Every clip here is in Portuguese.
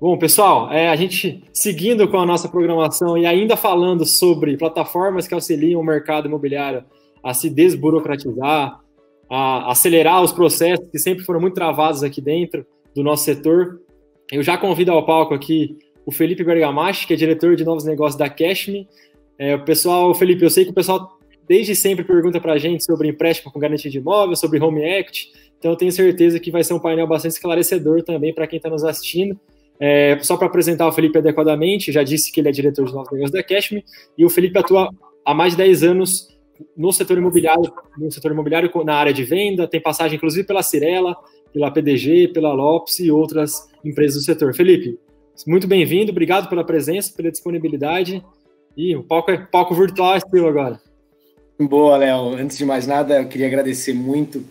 Bom, pessoal, a gente seguindo com a nossa programação e ainda falando sobre plataformas que auxiliam o mercado imobiliário a se desburocratizar, a acelerar os processos que sempre foram muito travados aqui dentro do nosso setor, eu já convido ao palco aqui o Felipe Bergamaschi, que é diretor de novos negócios da Cashme. Felipe, eu sei que o pessoal desde sempre pergunta para a gente sobre empréstimo com garantia de imóvel, sobre home equity, então eu tenho certeza que vai ser um painel bastante esclarecedor também para quem está nos assistindo. Só para apresentar o Felipe adequadamente, já disse que ele é diretor de novos negócios da Cashme, e o Felipe atua há mais de 10 anos no setor imobiliário na área de venda, tem passagem inclusive pela Cirela, pela PDG, pela Lopes e outras empresas do setor. Felipe, muito bem-vindo, obrigado pela presença, pela disponibilidade, e o palco virtual é seu agora. Boa, Léo. Antes de mais nada, eu queria agradecer muito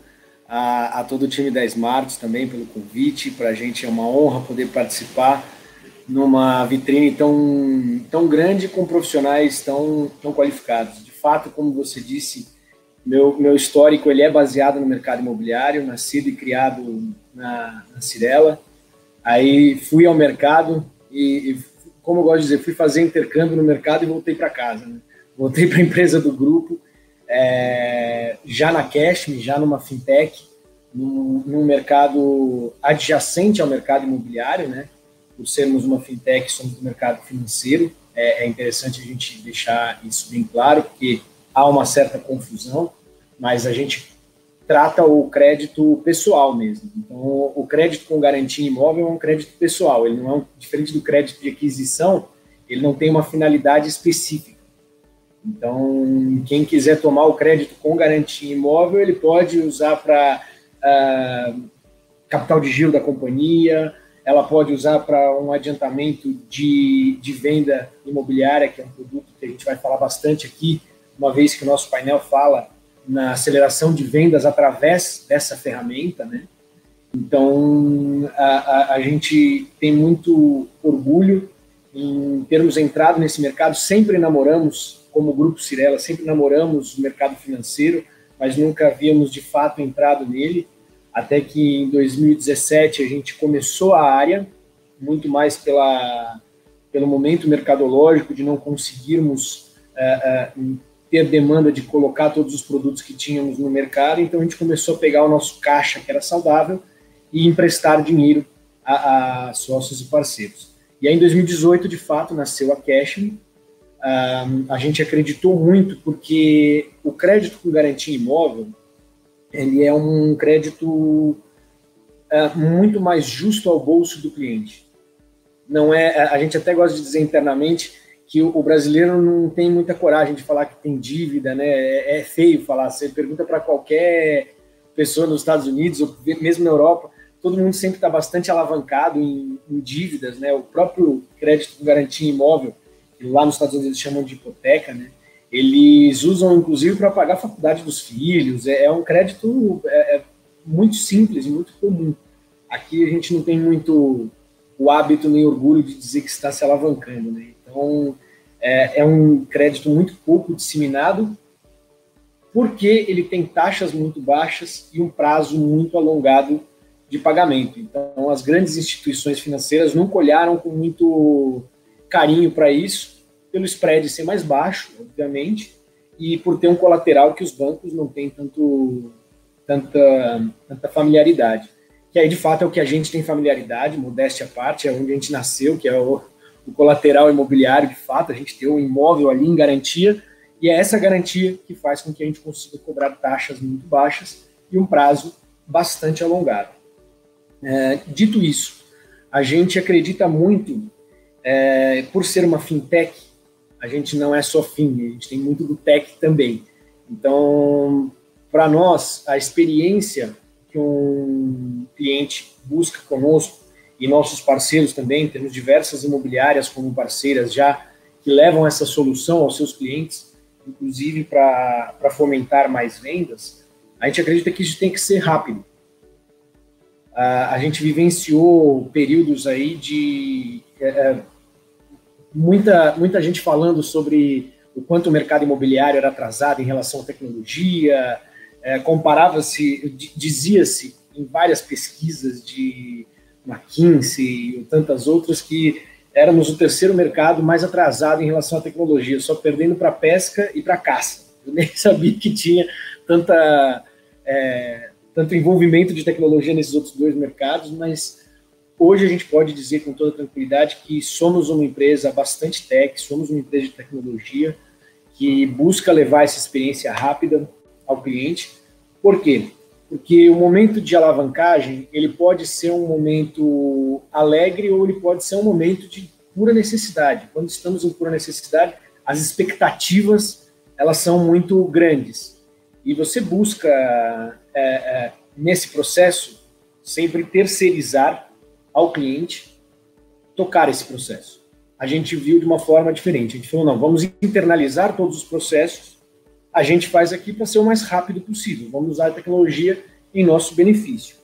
a todo o time da Smartz também pelo convite. Para a gente é uma honra poder participar numa vitrine tão grande com profissionais tão qualificados. De fato, como você disse, meu histórico ele é baseado no mercado imobiliário, nascido e criado na Cirela. Aí fui ao mercado e, como eu gosto de dizer, fui fazer intercâmbio no mercado e voltei para casa, né? Voltei para a empresa do grupo, já na Cashme, já numa fintech, num mercado adjacente ao mercado imobiliário, né? Por sermos uma fintech, somos do mercado financeiro. É interessante a gente deixar isso bem claro, porque há uma certa confusão, mas a gente trata o crédito pessoal mesmo. Então, o crédito com garantia imóvel é um crédito pessoal, ele não é diferente do crédito de aquisição, ele não tem uma finalidade específica. Então, quem quiser tomar o crédito com garantia imóvel, ele pode usar para capital de giro da companhia, ela pode usar para um adiantamento de venda imobiliária, que é um produto que a gente vai falar bastante aqui, uma vez que o nosso painel fala na aceleração de vendas através dessa ferramenta, né? Então, a gente tem muito orgulho em termos entrado nesse mercado, sempre namoramos, como Grupo Cirela, sempre namoramos o mercado financeiro, mas nunca havíamos de fato entrado nele, até que em 2017 a gente começou a área, muito mais pelo momento mercadológico de não conseguirmos ter demanda de colocar todos os produtos que tínhamos no mercado, então a gente começou a pegar o nosso caixa, que era saudável, e emprestar dinheiro a sócios e parceiros. E aí, em 2018, de fato, nasceu a Cashme. A gente acreditou muito porque o crédito com garantia imóvel, ele é um crédito muito mais justo ao bolso do cliente. Não é, a gente até gosta de dizer internamente que o brasileiro não tem muita coragem de falar que tem dívida, né? É feio falar. Você pergunta para qualquer pessoa nos Estados Unidos ou mesmo na Europa, todo mundo sempre está bastante alavancado em dívidas, né? O próprio crédito com garantia imóvel, que lá nos Estados Unidos eles chamam de hipoteca, né? Eles usam, inclusive, para pagar a faculdade dos filhos. É um crédito muito simples e muito comum. Aqui a gente não tem muito o hábito nem orgulho de dizer que está se alavancando, né? Então, é um crédito muito pouco disseminado, porque ele tem taxas muito baixas e um prazo muito alongado de pagamento. Então, as grandes instituições financeiras nunca olharam com muito carinho para isso, pelo spread ser mais baixo, obviamente, e por ter um colateral que os bancos não têm tanta familiaridade. Que aí, de fato, é o que a gente tem familiaridade, modéstia à parte, é onde a gente nasceu, que é o colateral imobiliário, de fato, a gente tem um imóvel ali em garantia, e é essa garantia que faz com que a gente consiga cobrar taxas muito baixas e um prazo bastante alongado. Dito isso, a gente acredita muito, por ser uma fintech, a gente não é só fin, a gente tem muito do tech também. Então, para nós, a experiência que um cliente busca conosco, e nossos parceiros também, temos diversas imobiliárias como parceiras já, que levam essa solução aos seus clientes, inclusive para fomentar mais vendas, a gente acredita que isso tem que ser rápido. A gente vivenciou períodos aí de muita gente falando sobre o quanto o mercado imobiliário era atrasado em relação à tecnologia, comparava-se, dizia-se em várias pesquisas de McKinsey e tantas outras, que éramos o terceiro mercado mais atrasado em relação à tecnologia, só perdendo para pesca e para caça. Eu nem sabia que tinha tanto envolvimento de tecnologia nesses outros dois mercados, mas hoje a gente pode dizer com toda tranquilidade que somos uma empresa bastante tech, somos uma empresa de tecnologia que busca levar essa experiência rápida ao cliente. Por quê? Porque o momento de alavancagem, ele pode ser um momento alegre ou ele pode ser um momento de pura necessidade. Quando estamos em pura necessidade, as expectativas, elas são muito grandes. E você busca, nesse processo, sempre terceirizar ao cliente tocar esse processo. A gente viu de uma forma diferente. A gente falou, não, vamos internalizar todos os processos, a gente faz aqui para ser o mais rápido possível. Vamos usar a tecnologia em nosso benefício.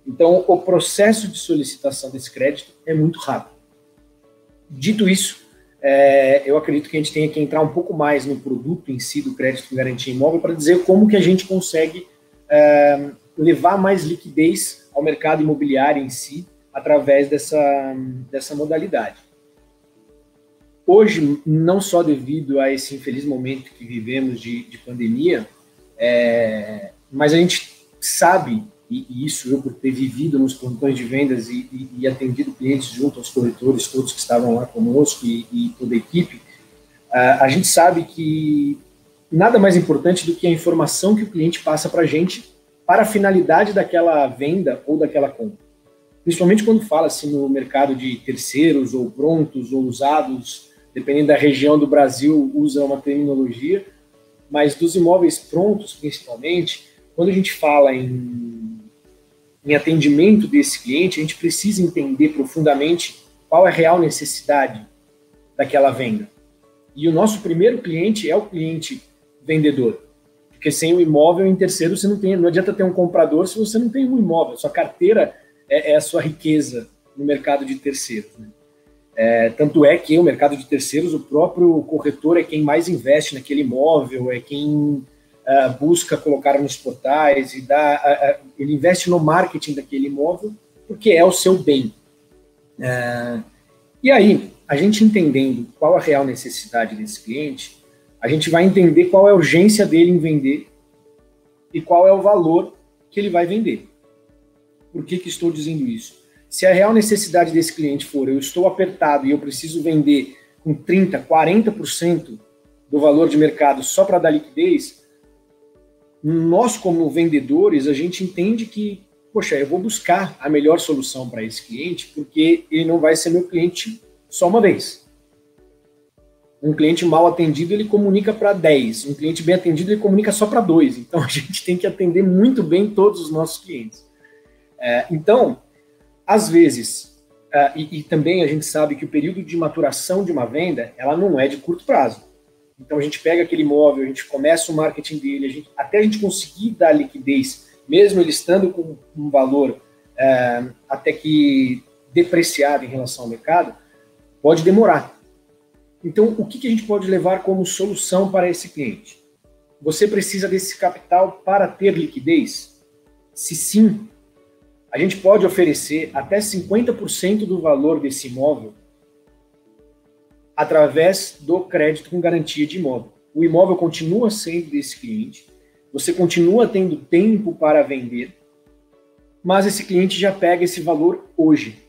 Então, o processo de solicitação desse crédito é muito rápido. Dito isso, eu acredito que a gente tenha que entrar um pouco mais no produto em si do crédito com garantia imóvel para dizer como que a gente consegue levar mais liquidez ao mercado imobiliário em si através dessa modalidade. Hoje, não só devido a esse infeliz momento que vivemos de pandemia, mas a gente sabe, e isso eu por ter vivido nos plantões de vendas e atendido clientes junto aos corretores, todos que estavam lá conosco e toda a equipe, a gente sabe que nada mais importante do que a informação que o cliente passa para a gente para a finalidade daquela venda ou daquela compra. Principalmente quando fala-se no mercado de terceiros ou prontos ou usados, dependendo da região do Brasil, usa uma terminologia, mas dos imóveis prontos, principalmente, quando a gente fala em atendimento desse cliente, a gente precisa entender profundamente qual é a real necessidade daquela venda. E o nosso primeiro cliente é o cliente vendedor, porque sem o imóvel em terceiro, não adianta ter um comprador se você não tem um imóvel, sua carteira é a sua riqueza no mercado de terceiros, né? Tanto é que o mercado de terceiros, o próprio corretor é quem mais investe naquele imóvel, é quem busca colocar nos portais e ele investe no marketing daquele imóvel porque é o seu bem. E aí, a gente entendendo qual a real necessidade desse cliente, a gente vai entender qual é a urgência dele em vender e qual é o valor que ele vai vender. Por que estou dizendo isso? Se a real necessidade desse cliente for, eu estou apertado e eu preciso vender com 30%, 40% do valor de mercado só para dar liquidez, nós como vendedores, a gente entende que, poxa, eu vou buscar a melhor solução para esse cliente, porque ele não vai ser meu cliente só uma vez. Um cliente mal atendido, ele comunica para 10. Um cliente bem atendido, ele comunica só para 2. Então, a gente tem que atender muito bem todos os nossos clientes. Então, às vezes, e também a gente sabe que o período de maturação de uma venda, ela não é de curto prazo. Então, a gente pega aquele imóvel, a gente começa o marketing dele, até a gente conseguir dar liquidez, mesmo ele estando com um valor até que depreciado em relação ao mercado, pode demorar. Então, o que a gente pode levar como solução para esse cliente? Você precisa desse capital para ter liquidez? Se sim, a gente pode oferecer até 50% do valor desse imóvel através do crédito com garantia de imóvel. O imóvel continua sendo desse cliente, você continua tendo tempo para vender, mas esse cliente já pega esse valor hoje.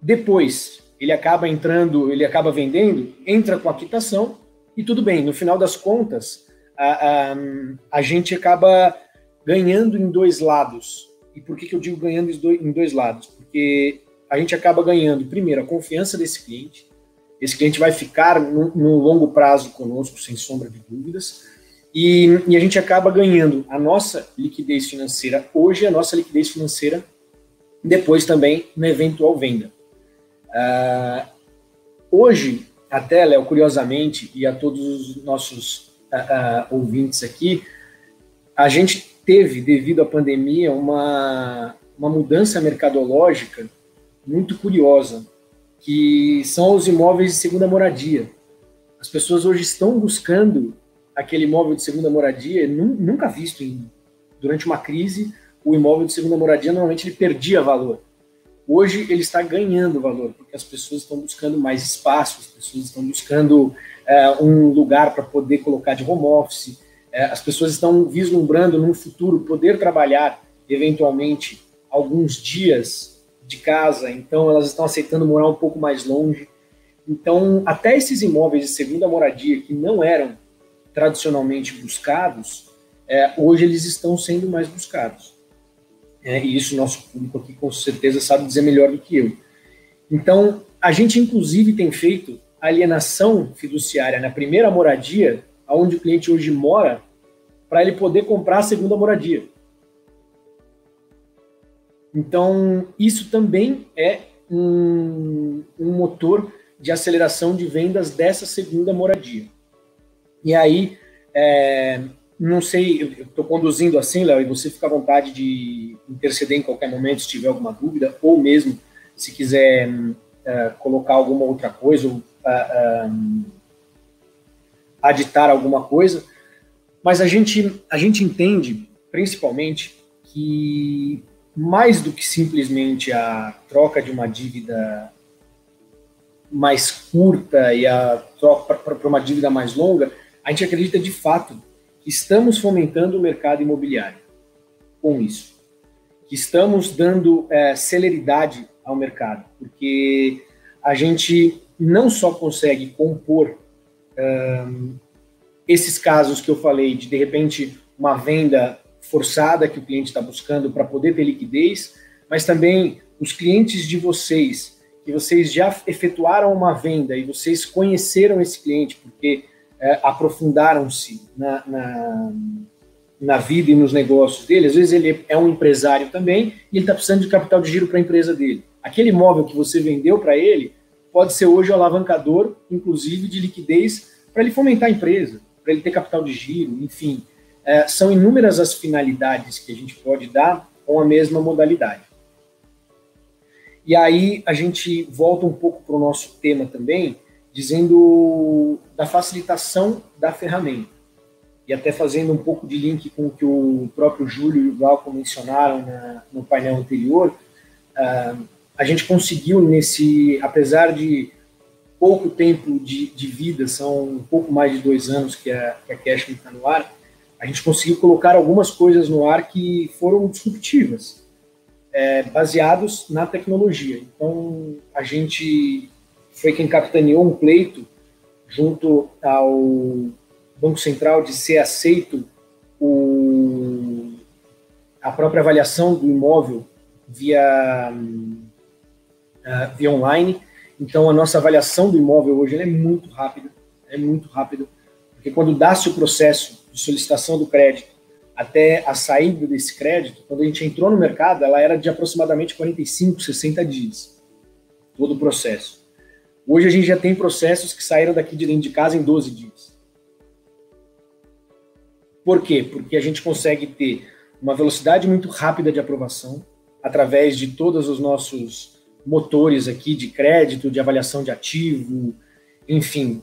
Depois, ele acaba vendendo, entra com a quitação e tudo bem. No final das contas, a gente acaba ganhando em dois lados. E por que eu digo ganhando em dois lados? Porque a gente acaba ganhando, primeiro, a confiança desse cliente. Esse cliente vai ficar no longo prazo conosco, sem sombra de dúvidas. E a gente acaba ganhando a nossa liquidez financeira hoje e a nossa liquidez financeira depois também na eventual venda. Hoje, até, Léo, curiosamente, e a todos os nossos ouvintes aqui, a gente teve, devido à pandemia, uma mudança mercadológica muito curiosa, que são os imóveis de segunda moradia. As pessoas hoje estão buscando aquele imóvel de segunda moradia, nunca visto durante uma crise, o imóvel de segunda moradia, normalmente ele perdia valor. Hoje ele está ganhando valor, porque as pessoas estão buscando mais espaço, as pessoas estão buscando um lugar para poder colocar de home office, as pessoas estão vislumbrando no futuro poder trabalhar, eventualmente, alguns dias de casa, então elas estão aceitando morar um pouco mais longe. Então, até esses imóveis de segunda moradia que não eram tradicionalmente buscados, hoje eles estão sendo mais buscados. E isso o nosso público aqui com certeza sabe dizer melhor do que eu. Então, a gente inclusive tem feito alienação fiduciária na primeira moradia, onde o cliente hoje mora, para ele poder comprar a segunda moradia. Então, isso também é um motor de aceleração de vendas dessa segunda moradia. E aí, não sei, eu estou conduzindo assim, Léo, e você fica à vontade de interceder em qualquer momento se tiver alguma dúvida, ou mesmo se quiser colocar alguma outra coisa, ou aditar alguma coisa. Mas a gente entende, principalmente, que mais do que simplesmente a troca de uma dívida mais curta e a troca para uma dívida mais longa, a gente acredita de fato que estamos fomentando o mercado imobiliário com isso, que estamos dando celeridade ao mercado, porque a gente não só consegue compor esses casos que eu falei, de repente uma venda forçada que o cliente está buscando para poder ter liquidez, mas também os clientes de vocês, que vocês já efetuaram uma venda e vocês conheceram esse cliente porque aprofundaram-se na vida e nos negócios dele. Às vezes ele é um empresário também e ele está precisando de capital de giro para a empresa dele. Aquele imóvel que você vendeu para ele pode ser hoje o alavancador, inclusive, de liquidez para ele fomentar a empresa, para ele ter capital de giro, enfim. São inúmeras as finalidades que a gente pode dar com a mesma modalidade. E aí a gente volta um pouco para o nosso tema também, dizendo da facilitação da ferramenta. E até fazendo um pouco de link com o que o próprio Júlio e o Glauco mencionaram no painel anterior, a gente conseguiu apesar de pouco tempo de vida, são um pouco mais de 2 anos que a Cashme está no ar, a gente conseguiu colocar algumas coisas no ar que foram disruptivas, baseados na tecnologia. Então, a gente foi quem capitaneou um pleito junto ao Banco Central de ser aceito a própria avaliação do imóvel via online. Então, a nossa avaliação do imóvel hoje é muito rápida, porque quando dá-se o processo de solicitação do crédito até a saída desse crédito, quando a gente entrou no mercado, ela era de aproximadamente 45, 60 dias, todo o processo. Hoje a gente já tem processos que saíram daqui de dentro de casa em 12 dias. Por quê? Porque a gente consegue ter uma velocidade muito rápida de aprovação através de todos os nossos motores aqui de crédito, de avaliação de ativo, enfim.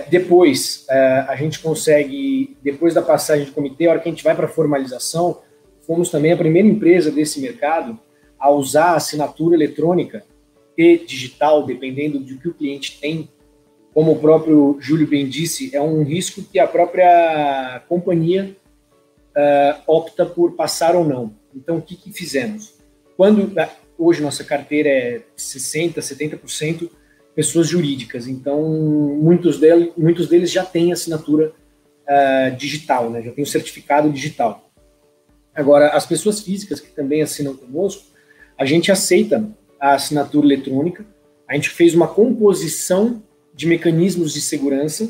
Depois, a gente consegue, depois da passagem de comitê, a hora que a gente vai para a formalização, fomos também a primeira empresa desse mercado a usar a assinatura eletrônica e digital, dependendo do que o cliente tem. Como o próprio Júlio bem disse, é um risco que a própria companhia opta por passar ou não. Então, o que fizemos? Hoje nossa carteira é 60%, 70% pessoas jurídicas, então muitos deles já têm assinatura digital, né? Já tem o certificado digital. Agora, as pessoas físicas que também assinam conosco, a gente aceita a assinatura eletrônica, a gente fez uma composição de mecanismos de segurança,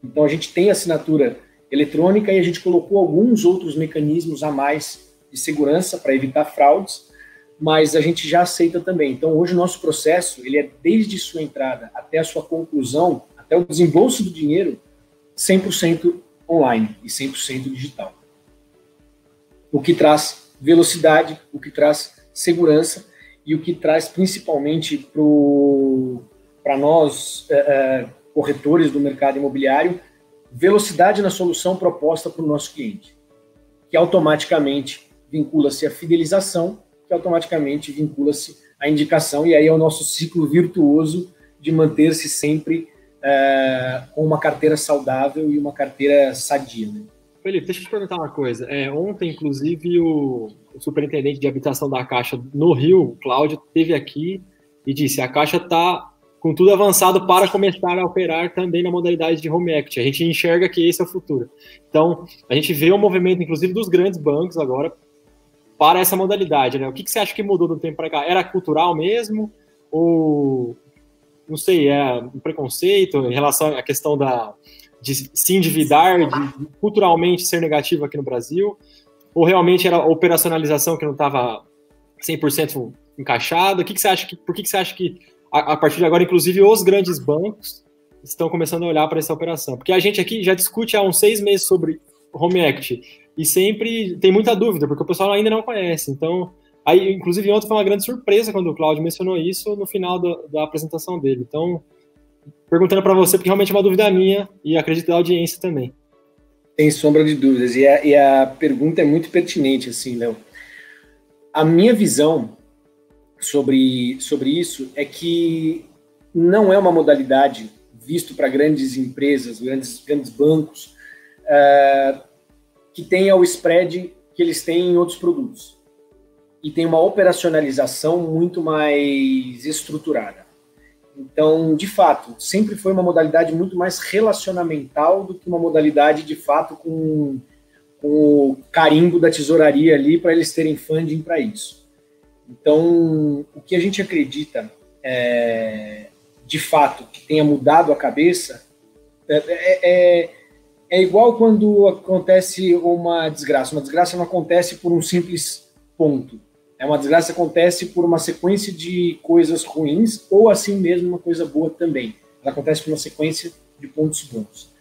então a gente tem assinatura eletrônica e a gente colocou alguns outros mecanismos a mais de segurança para evitar fraudes, mas a gente já aceita também. Então, hoje o nosso processo, ele é desde sua entrada até a sua conclusão, até o desembolso do dinheiro, 100% online e 100% digital. O que traz velocidade, o que traz segurança e o que traz principalmente para nós, corretores do mercado imobiliário, velocidade na solução proposta para o nosso cliente, que automaticamente vincula-se à fidelização, que automaticamente vincula-se a indicação, e aí é o nosso ciclo virtuoso de manter-se sempre com uma carteira saudável e uma carteira sadia, né? Felipe, deixa eu te perguntar uma coisa. Ontem, inclusive, o superintendente de habitação da Caixa no Rio, o Cláudio, esteve aqui e disse: a Caixa está com tudo avançado para começar a operar também na modalidade de home equity. A gente enxerga que esse é o futuro. Então, a gente vê o movimento, inclusive, dos grandes bancos agora para essa modalidade, né? O que você acha que mudou do tempo para cá? Era cultural mesmo? Ou, não sei, um preconceito em relação à questão de se endividar, de culturalmente ser negativo aqui no Brasil? Ou realmente era a operacionalização que não estava 100% encaixada? Por que você acha que, a partir de agora, inclusive, os grandes bancos estão começando a olhar para essa operação? Porque a gente aqui já discute há uns 6 meses sobre home equity e sempre tem muita dúvida, porque o pessoal ainda não conhece. Então, aí, inclusive, ontem foi uma grande surpresa quando o Cláudio mencionou isso no final da apresentação dele. Então, perguntando para você, porque realmente é uma dúvida minha e acredito da audiência também. Sem sombra de dúvidas. E a pergunta é muito pertinente, assim, Léo. A minha visão sobre isso é que não é uma modalidade, visto para grandes empresas, grandes bancos, que tenha o spread que eles têm em outros produtos. E tem uma operacionalização muito mais estruturada. Então, de fato, sempre foi uma modalidade muito mais relacionamental do que uma modalidade, de fato, com o carimbo da tesouraria ali para eles terem funding para isso. Então, o que a gente acredita, de fato, que tenha mudado a cabeça, é igual quando acontece uma desgraça. Uma desgraça não acontece por um simples ponto. Uma desgraça que acontece por uma sequência de coisas ruins ou, assim mesmo, uma coisa boa também. Ela acontece por uma sequência de pontos bons.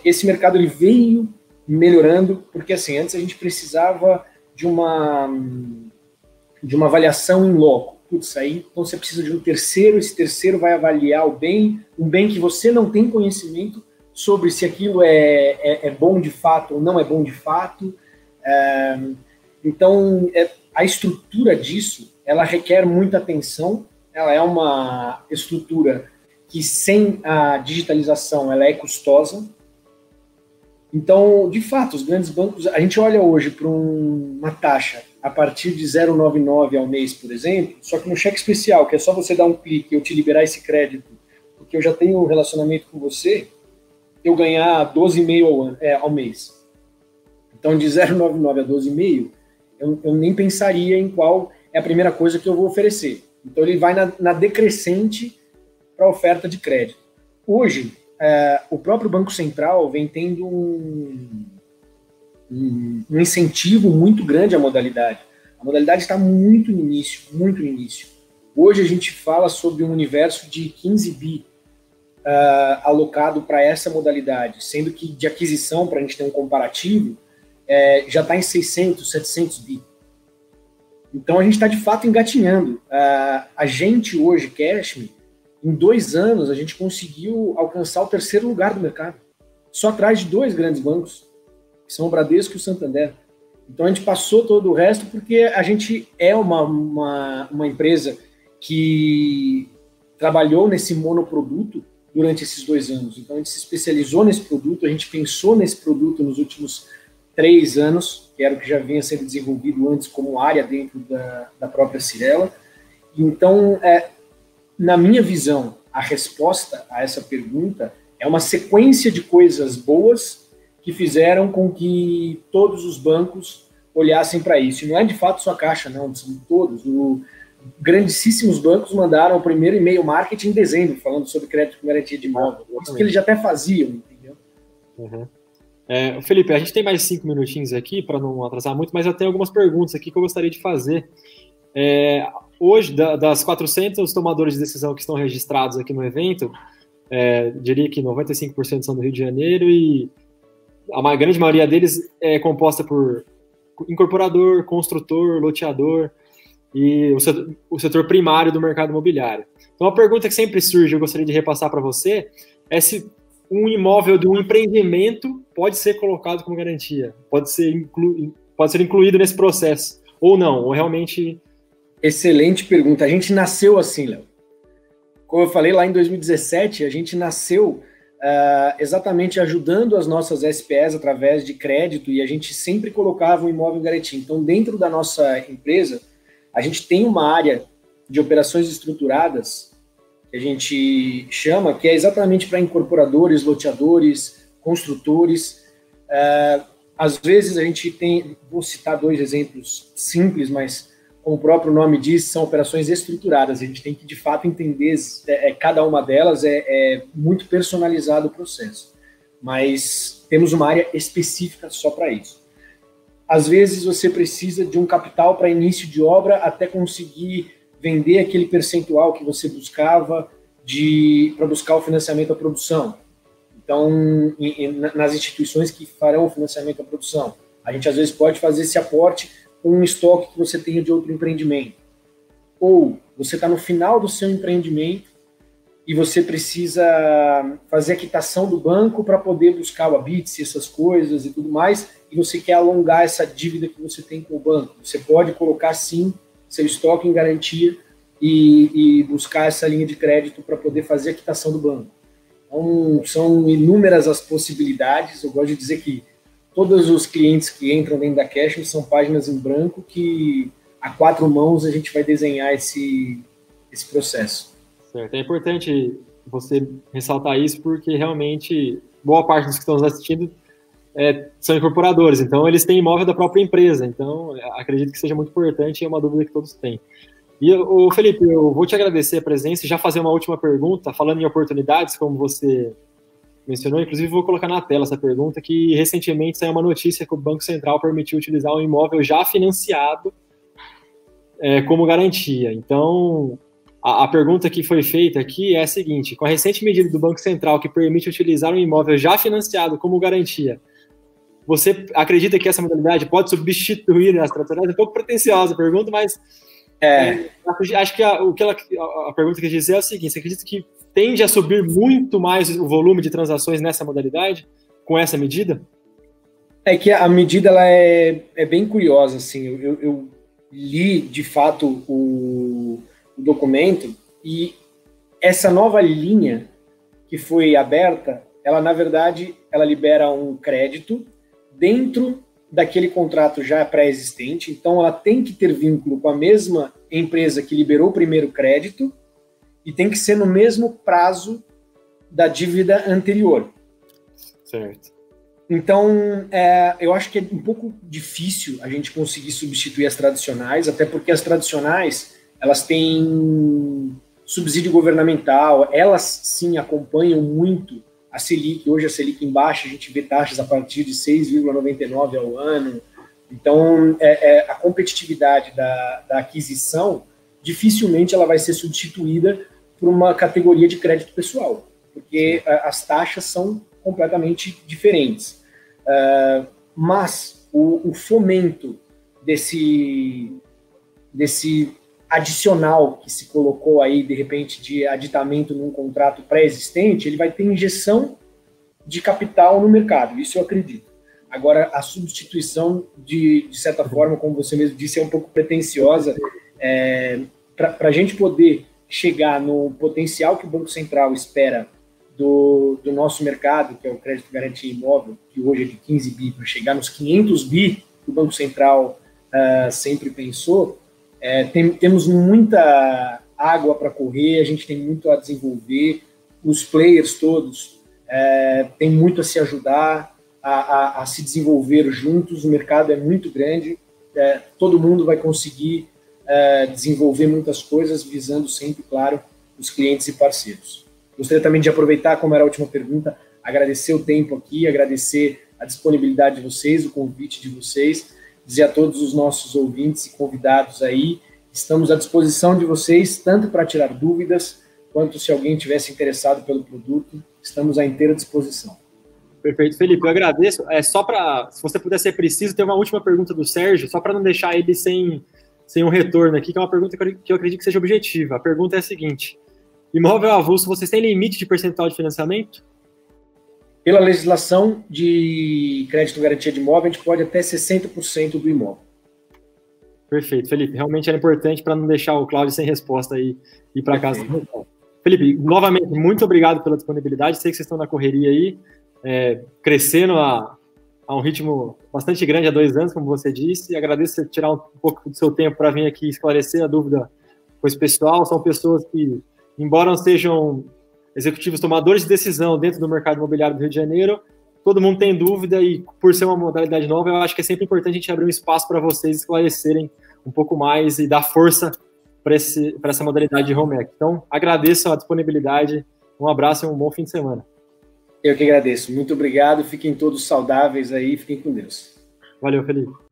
Esse mercado ele veio melhorando, porque assim, antes a gente precisava de uma avaliação em loco. Putz, aí então você precisa de um terceiro, esse terceiro vai avaliar um bem que você não tem conhecimento sobre se aquilo é bom de fato ou não é bom de fato. Então, a estrutura disso, ela requer muita atenção, ela é uma estrutura que sem a digitalização ela é custosa. Então, de fato, os grandes bancos, a gente olha hoje para uma taxa a partir de 0,99 ao mês, por exemplo, só que no cheque especial, que é só você dar um clique e eu te liberar esse crédito, porque eu já tenho um relacionamento com você, eu ganhar 12,5 ao mês. Então, de 0,99 a 12,5, eu nem pensaria em qual é a primeira coisa que eu vou oferecer. Então, ele vai na decrescente para a oferta de crédito. Hoje, o próprio Banco Central vem tendo um incentivo muito grande à modalidade. A modalidade está muito no início, muito no início. Hoje, a gente fala sobre um universo de 15 bi alocado para essa modalidade, sendo que de aquisição, para a gente ter um comparativo, já está em 600, 700 bi. Então, a gente está, de fato, engatinhando. A gente, hoje, Cashme, em 2 anos, a gente conseguiu alcançar o 3º lugar do mercado, só atrás de 2 grandes bancos, que são o Bradesco e o Santander. Então, a gente passou todo o resto porque a gente é uma empresa que trabalhou nesse monoproduto durante esses 2 anos. Então, a gente se especializou nesse produto, a gente pensou nesse produto nos últimos 3 anos, que era o que já vinha sendo desenvolvido antes como área dentro da própria Cyrela. Então, na minha visão, a resposta a essa pergunta é uma sequência de coisas boas que fizeram com que todos os bancos olhassem para isso. E não é de fato só a Caixa, não, são todos. Grandíssimos bancos mandaram o primeiro e-mail marketing em dezembro, falando sobre crédito com garantia de imóvel. Isso que eles já até faziam, entendeu? Uhum. Felipe, a gente tem mais 5 minutinhos aqui para não atrasar muito, mas eu tenho algumas perguntas aqui que eu gostaria de fazer. Hoje, das 400 tomadores de decisão que estão registrados aqui no evento, diria que 95% são do Rio de Janeiro e a grande maioria deles é composta por incorporador, construtor, loteador e o setor primário do mercado imobiliário. Então, a pergunta que sempre surge, eu gostaria de repassar para você, é se um imóvel de um empreendimento pode ser colocado como garantia, pode ser incluído nesse processo, ou não, ou realmente Excelente pergunta. A gente nasceu assim, Léo. Como eu falei lá em 2017, a gente nasceu exatamente ajudando as nossas SPEs através de crédito e a gente sempre colocava o imóvel em garantia. Então, dentro da nossa empresa, a gente tem uma área de operações estruturadas que a gente chama, que é exatamente para incorporadores, loteadores, construtores. Às vezes a gente tem, vou citar 2 exemplos simples, mas como o próprio nome diz, são operações estruturadas. A gente tem que, de fato, entender cada uma delas, é muito personalizado o processo. Mas temos uma área específica só para isso. Às vezes você precisa de um capital para início de obra até conseguir vender aquele percentual que você buscava para buscar o financiamento à produção. Então, nas instituições que farão o financiamento à produção, a gente às vezes pode fazer esse aporte com um estoque que você tenha de outro empreendimento. Ou você está no final do seu empreendimento e você precisa fazer a quitação do banco para poder buscar o habite, essas coisas e tudo mais, e você quer alongar essa dívida que você tem com o banco. Você pode colocar, sim, seu estoque em garantia e buscar essa linha de crédito para poder fazer a quitação do banco. Então, são inúmeras as possibilidades. Eu gosto de dizer que todos os clientes que entram dentro da Cashme são páginas em branco que, a 4 mãos, a gente vai desenhar esse processo. Certo. É importante você ressaltar isso porque, realmente, boa parte dos que estão nos assistindo são incorporadores. Então, eles têm imóvel da própria empresa. Então, acredito que seja muito importante e é uma dúvida que todos têm. E, Felipe, eu vou te agradecer a presença e já fazer uma última pergunta, falando em oportunidades, como você mencionou. Inclusive, vou colocar na tela essa pergunta, que recentemente saiu uma notícia que o Banco Central permitiu utilizar um imóvel já financiado como garantia. Então, a pergunta que foi feita aqui é a seguinte: com a recente medida do Banco Central que permite utilizar um imóvel já financiado como garantia, você acredita que essa modalidade pode substituir as tradicionais? É um pouco pretensiosa a pergunta, mas acho que a pergunta que eu quis dizer é o seguinte: você acredita que tende a subir muito mais o volume de transações nessa modalidade, com essa medida? É que a medida ela é bem curiosa, assim. Eu li, de fato, o documento, e essa nova linha que foi aberta, ela, na verdade, ela libera um crédito dentro daquele contrato já pré-existente. Então, ela tem que ter vínculo com a mesma empresa que liberou o primeiro crédito e tem que ser no mesmo prazo da dívida anterior. Certo. Então, eu acho que é um pouco difícil a gente conseguir substituir as tradicionais, até porque as tradicionais, elas têm subsídio governamental, elas sim acompanham muito a Selic. Hoje a Selic em baixa, a gente vê taxas a partir de 6,99 ao ano. Então, a competitividade da aquisição, dificilmente ela vai ser substituída por uma categoria de crédito pessoal, porque as taxas são completamente diferentes. Mas o fomento desse adicional que se colocou aí, de repente, de aditamento num contrato pré-existente, ele vai ter injeção de capital no mercado, isso eu acredito. Agora, a substituição, de certa forma, como você mesmo disse, é um pouco pretensiosa. Para a gente poder chegar no potencial que o Banco Central espera do nosso mercado, que é o crédito garantia imóvel, que hoje é de 15 bi, para chegar nos 500 bi que o Banco Central sempre pensou, temos muita água para correr, a gente tem muito a desenvolver, os players todos têm muito a se ajudar, a se desenvolver juntos. O mercado é muito grande, todo mundo vai conseguir desenvolver muitas coisas, visando sempre, claro, os clientes e parceiros. Gostaria também de aproveitar, como era a última pergunta, agradecer o tempo aqui, agradecer a disponibilidade de vocês, o convite de vocês, dizer a todos os nossos ouvintes e convidados aí, estamos à disposição de vocês, tanto para tirar dúvidas, quanto se alguém tivesse interessado pelo produto, estamos à inteira disposição. Perfeito, Felipe, eu agradeço. Só para, se você puder ser preciso, tem uma última pergunta do Sérgio, só para não deixar ele sem um retorno aqui, que é uma pergunta que eu acredito que seja objetiva. A pergunta é a seguinte: imóvel avulso, vocês têm limite de percentual de financiamento? Pela legislação de crédito garantia de imóvel, a gente pode até 60% do imóvel. Perfeito, Felipe. Realmente era importante para não deixar o Cláudio sem resposta aí ir para casa. Felipe, novamente, muito obrigado pela disponibilidade. Sei que vocês estão na correria aí, crescendo a um ritmo bastante grande há 2 anos, como você disse. E agradeço você tirar um pouco do seu tempo para vir aqui esclarecer a dúvida com esse pessoal. São pessoas que, embora não sejam executivos tomadores de decisão dentro do mercado imobiliário do Rio de Janeiro, todo mundo tem dúvida e, por ser uma modalidade nova, eu acho que é sempre importante a gente abrir um espaço para vocês esclarecerem um pouco mais e dar força para essa modalidade de home ec. Então, agradeço a disponibilidade, um abraço e um bom fim de semana. Eu que agradeço. Muito obrigado. Fiquem todos saudáveis aí. Fiquem com Deus. Valeu, Felipe.